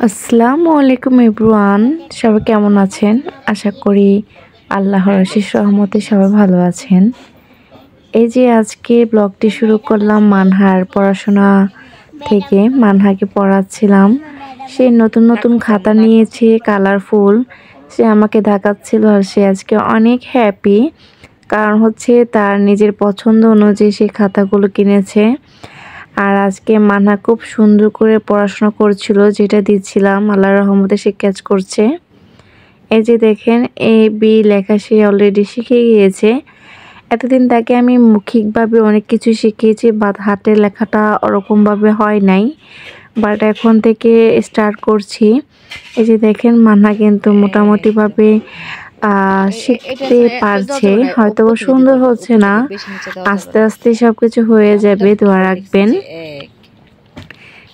আসসালামু আলাইকুম এভরিওয়ান, সবাই কেমন আছেন? আশা করি আল্লাহর অশেষ রহমতে সবাই ভালো আছেন। এই যে আজকে ব্লগটি শুরু করলাম মানহার পড়াশোনা থেকে। মানহাকে পড়াচ্ছিলাম, সে নতুন নতুন খাতা নিয়েছে কালারফুল, সে আমাকে দেখাচ্ছিল আর সে আজকে অনেক হ্যাপি। কারণ হচ্ছে তার নিজের পছন্দ অনুযায়ী সে খাতাগুলো কিনেছে। আর আজকে মানহা খুব সুন্দর করে পড়াশোনা করছিল, যেটা দিচ্ছিলাম আল্লাহর রহমতে সে ক্যাচ করছে। এই যে দেখেন, এ বি লেখা সে অলরেডি শিখে গিয়েছে। এতদিন তাকে আমি মৌখিকভাবে অনেক কিছু শিখিয়েছি, বাট হাতের লেখাটা ওরকমভাবে হয় নাই, বাট এখন থেকে স্টার্ট করছি। এই যে দেখেন, মানহা কিন্তু মোটামুটিভাবে শিখতে পারছে। হয়তো সুন্দর হচ্ছে না, আস্তে আস্তে সবকিছু হয়ে যাবে, দোয়া রাখবেন।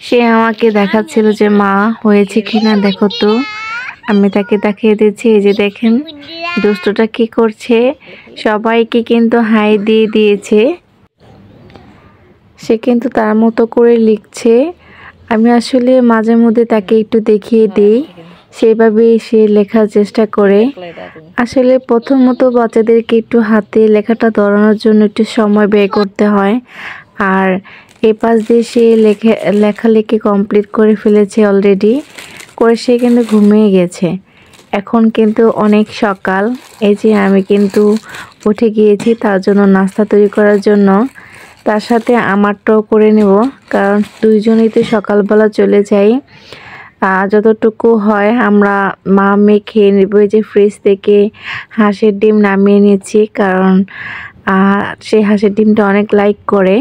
সে আমাকে দেখাচ্ছিল যে মা হয়েছে কিনা দেখো তো। আমি তাকে দেখিয়ে দিচ্ছি। এই যে দেখেন দুষ্টটা কি করছে, সবাইকে কিন্তু হাই দিয়ে দিয়েছে। সে কিন্তু তার মতো করে লিখছে। আমি আসলে মাঝে মধ্যে তাকে একটু দেখিয়ে দিই, সেভাবেই সে লেখার চেষ্টা করে। আসলে প্রথমত বাচ্চাদেরকে একটু হাতে লেখাটা ধরানোর জন্য একটু সময় ব্যয় করতে হয়। আর এ পাশ দিয়ে সে লেখালেখি কমপ্লিট করে ফেলেছে অলরেডি, করে সে কিন্তু ঘুমিয়ে গেছে। এখন কিন্তু অনেক সকাল। এই যে আমি কিন্তু উঠে গিয়েছি তার জন্য নাস্তা তৈরি করার জন্য, তার সাথে আমারটাও করে নেব, কারণ দুইজনেই তো সকালবেলা চলে যাই। যতটুকু হয় আমরা মা মেয়ে খেয়ে নেব। এই যে ফ্রিজ থেকে হাঁসের ডিম নামিয়ে নিচ্ছি, কারণ সে হাঁসের ডিমটা অনেক লাইক করে।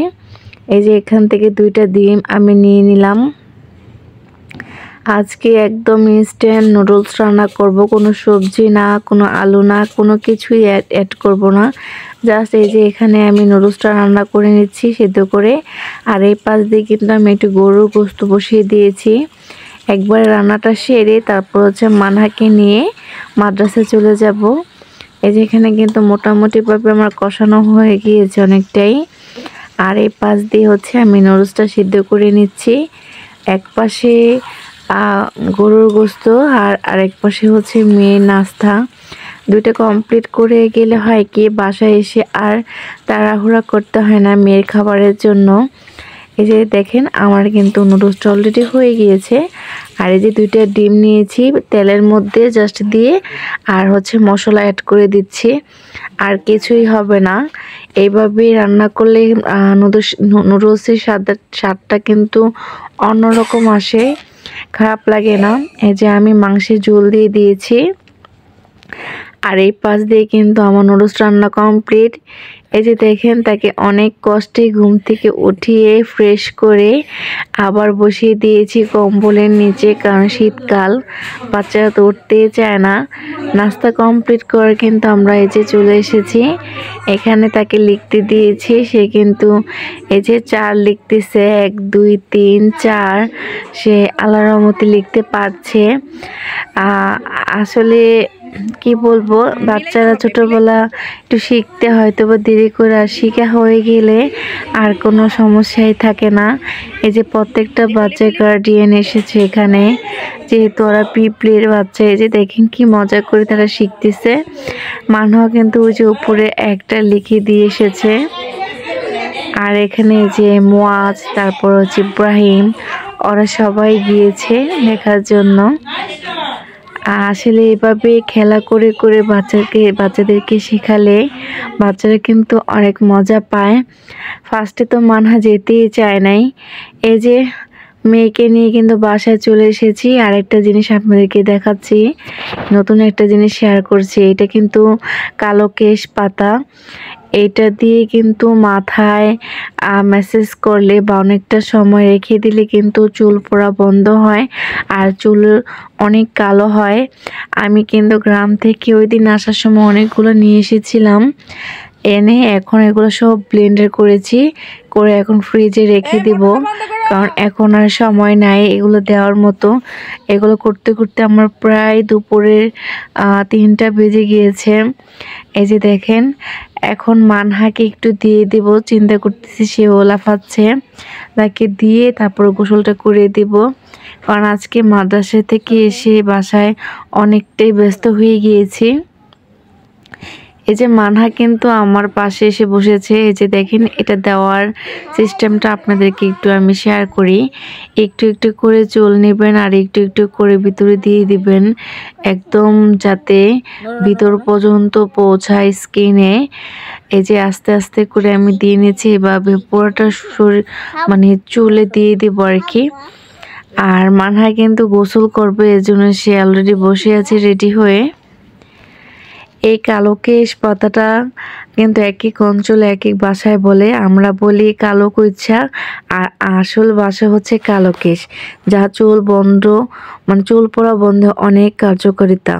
এই যে এখান থেকে 2টা ডিম আমি নিয়ে নিলাম। আজকে একদম ইনস্ট্যান্ট নুডলস রান্না করব, কোনো সবজি না, কোনো আলু না, কোনো কিছুই অ্যাড করব না। জাস্ট এই যে এখানে আমি নুডলসটা রান্না করে নিচ্ছি সিদ্ধ করে। আর এই পাশ দিয়ে কিন্তু আমি একটু গরুর গোশত বসিয়ে দিয়েছি। একবারে রান্নাটা সেরে তারপর হচ্ছে মানহাকে নিয়ে মাদ্রাসায় চলে যাব। এই যে এখানে কিন্তু মোটামুটিভাবে আমার কষানো হয়ে গিয়েছে অনেকটাই। আর এই পাশ দিয়ে হচ্ছে আমি নুডলসটা সিদ্ধ করে নিচ্ছি। এক পাশে গরুর গোশত আর আরেক পাশে হচ্ছে মেয়ের নাস্তা। 2টা কমপ্লিট করে গেলে হয় কি, বাসায় এসে আর তাড়াহুড়া করতে হয় না মেয়ের খাবারের জন্য। এই যে দেখেন আমার কিন্তু নুডলসটা অলরেডি হয়ে গিয়েছে। আর এই যে 2টা ডিম নিয়েছি তেলের মধ্যে জাস্ট দিয়ে, আর হচ্ছে মশলা অ্যাড করে দিচ্ছি, আর কিছুই হবে না। এইভাবে রান্না করলে নুডলসের স্বাদটা কিন্তু অন্যরকম আসে, খারাপ লাগে না। এই যে আমি মাংসের ঝোল দিয়ে দিয়েছি। আর এই পাশ দিয়ে কিন্তু আমার নুডলস রান্না কমপ্লিট। এই যে দেখেন, তাকে অনেক কষ্টে ঘুম থেকে উঠিয়ে ফ্রেশ করে আবার বসিয়ে দিয়েছি কম্বলের নিচে, কারণ শীতকাল, বাচ্চারা তো উঠতেই চায় না। নাস্তা কমপ্লিট করে কিন্তু আমরা এই যে চলে এসেছি। এখানে তাকে লিখতে দিয়েছি, সে কিন্তু এই যে 4 লিখতেছে, 1 2 3 4, সে আল্লাহর রহমতে লিখতে পারছে। আসলে কি বলবো, বাচ্চারা ছোটবেলা একটু শিখতে হয়তো বা দেরি করে, আর শিখা হয়ে গেলে আর কোনো সমস্যাই থাকে না। এই যে প্রত্যেকটা বাচ্চার গার্ডিয়ান এসেছে এখানে, যেহেতু ওরা পিপলের বাচ্চা। এই যে দেখেন কি মজা করে তারা শিখতেছে। মানহা কিন্তু ওই যে উপরে একটা লিখে দিয়ে এসেছে। আর এখানে যে মুয়াজ, তারপর হচ্ছে ইব্রাহিম, ওরা সবাই গিয়েছে লেখার জন্য। আসলে এভাবে খেলা করে করে বাচ্চাদেরকে শেখালে বাচ্চারা কিন্তু অনেক মজা পায়। ফার্স্টে তো মানহা যেতেই চায় নাই। এই যে মেয়েকে নিয়ে কিন্তু বাসায় চলে এসেছি। আরেকটা জিনিস আপনাদেরকে দেখাচ্ছি, নতুন একটা জিনিস শেয়ার করছি। এটা কিন্তু কালো কেশ পাতা। এটা দিয়ে কিন্তু মাথায় ম্যাসেজ করলে বা অনেকটা সময় রেখে দিলে কিন্তু চুল পড়া বন্ধ হয়, আর চুল অনেক কালো হয়। আমি কিন্তু গ্রাম থেকে ওই দিন আসার সময় অনেকগুলো নিয়ে এসেছিলাম, এনে এখন এগুলো সব ব্লেন্ডার করেছি, করে এখন ফ্রিজে রেখে দিব, কারণ এখন আর সময় নাই এগুলো দেওয়ার মতো। এগুলো করতে করতে আমার প্রায় দুপুরের 3টা বেজে গিয়েছে। এই যে দেখেন, এখন মানহাকে একটু দিয়ে দেব, চিন্তা করতেছি, সে লাফাচ্ছে, তাকে দিয়ে তারপর গোসলটা করে দেব। কারণ আজকে মাদ্রাসা থেকে এসে বাসায় অনেকটাই ব্যস্ত হয়ে গিয়েছি। এই যে মানহা কিন্তু আমার পাশে এসে বসেছে। এই যে দেখেন, এটা দেওয়ার সিস্টেমটা আপনাদেরকে একটু আমি শেয়ার করি। একটু একটু করে চুল নেবেন আর একটু একটু করে ভিতরে দিয়ে দিবেন, একদম যাতে ভিতর পর্যন্ত পৌঁছায় স্কিনে। এই যে আস্তে আস্তে করে আমি দিয়ে নিয়েছি, এভাবে পুরোটা শরীর মানে চুলে দিয়ে দিব আর কি। আর মানহা কিন্তু গোসল করবে, এজন্য সে অলরেডি বসে আছে রেডি হয়ে। এই কালো কেশ পাতাটা কিন্তু এক এক অঞ্চলে এক এক ভাষায় বলে। আমরা বলি কালো কইছা, আর আসল ভাষা হচ্ছে কালো কেশ, যা চুল বন্ধ মানে চুল পড়া বন্ধে অনেক কার্যকারিতা।